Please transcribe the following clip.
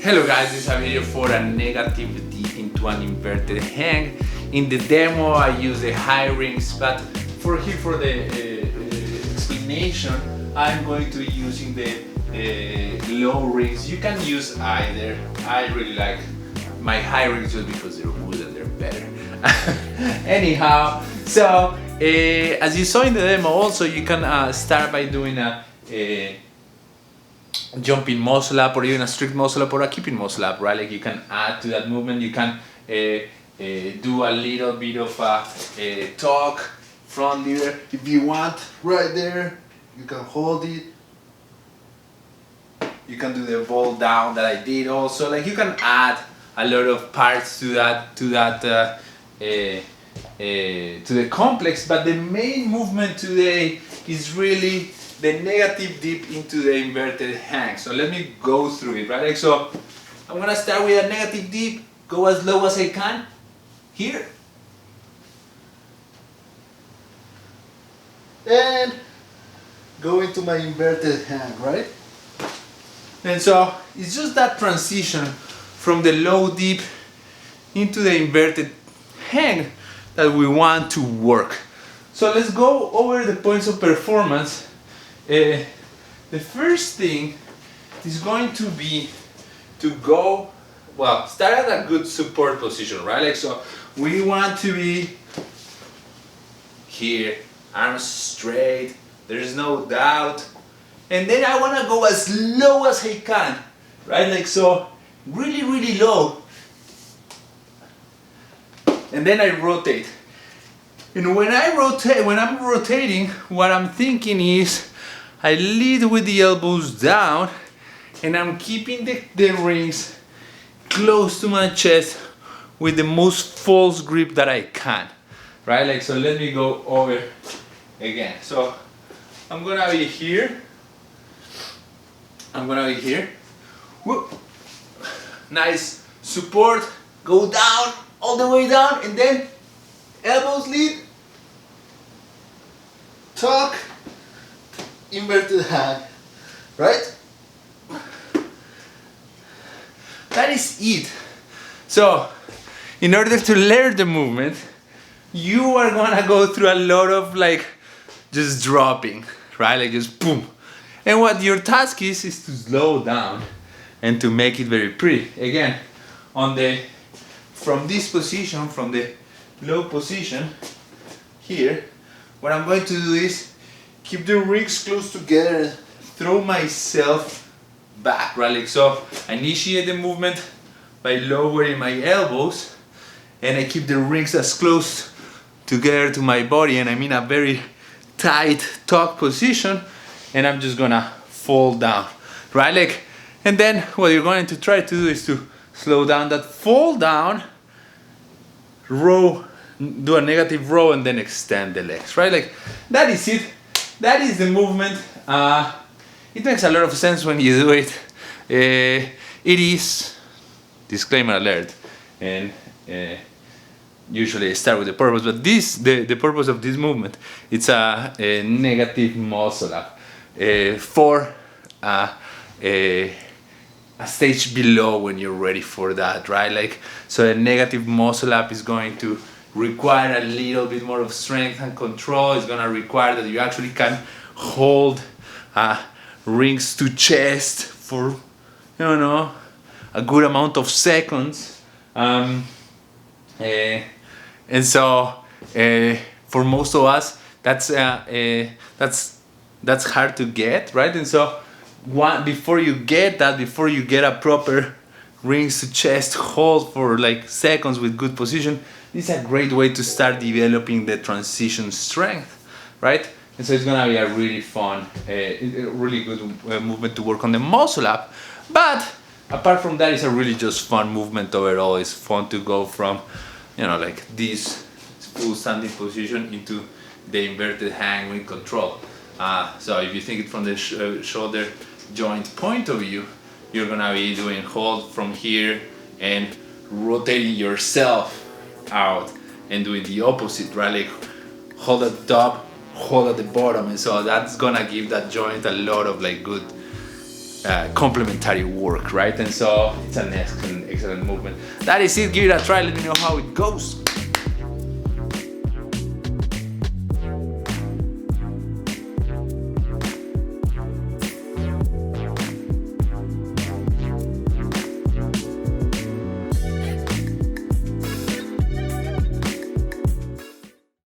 Hello guys, this is a video for a negative dip into an inverted hang. In the demo I use the high rings, but for the explanation I'm going to be using the low rings. You can use either. I really like my high rings just because they're wood and they're better. Anyhow, so as you saw in the demo also, you can start by doing a jumping muscle up, or even a strict muscle up, or a keeping muscle up, right? Like you can add to that movement. You can do a little bit of a talk front lever if you want, right there. You can hold it. You can do the ball down that I did also. Like you can add a lot of parts to the complex, but the main movement today is really the negative dip into the inverted hang. So let me go through it, right? Like so, I'm gonna start with a negative dip, go as low as I can, here. And go into my inverted hang, right? And so, it's just that transition from the low dip into the inverted hang that we want to work. So let's go over the points of performance. The first thing is going to be to go, well, start at a good support position, right? Like so, we want to be here, arms straight, there's no doubt. And then I want to go as low as I can, right? Like so, really, really low. And then I rotate. And when I'm rotating, what I'm thinking is, I lead with the elbows down and I'm keeping the rings close to my chest with the most false grip that I can, right? Like so, let me go over again. So I'm gonna be here. Whoop. Nice support, go down, all the way down, and then elbows lead, tuck, inverted hang, right? That is it. So, in order to learn the movement, you are gonna go through a lot of like just dropping, right? Like just boom. And what your task is to slow down and to make it very pretty. Again, from this position, from the low position here, what I'm going to do is keep the rings close together and throw myself back, right? Like so, I initiate the movement by lowering my elbows and I keep the rings as close together to my body, and I'm in a very tight tuck position, and I'm just gonna fall down, right? Like, and then what you're going to try to do is to slow down that fall down, row, do a negative row, and then extend the legs, right? Like, that is it. That is the movement. It makes a lot of sense when you do it. It is, disclaimer alert, and usually I start with the purpose, but the purpose of this movement, it's a negative muscle up for a stage below when you're ready for that, right? Like, so a negative muscle up is going to require a little bit more of strength and control. It's gonna require that you actually can hold rings to chest for, a good amount of seconds. And so for most of us, that's hard to get, right? And so before you get a proper rings to chest hold for like seconds with good position, this is a great way to start developing the transition strength, right? And so it's gonna be a really fun, really good movement to work on the muscle up. But apart from that, it's a really just fun movement overall. It's fun to go from, like this full standing position into the inverted hang with control. So if you think it from the shoulder joint point of view, you're gonna be doing hold from here and rotating yourself out and doing the opposite, right? Like hold at the top, hold at the bottom, and so that's gonna give that joint a lot of like good complementary work, right? And so it's an excellent movement. That is it. Give it a try. Let me know how it goes.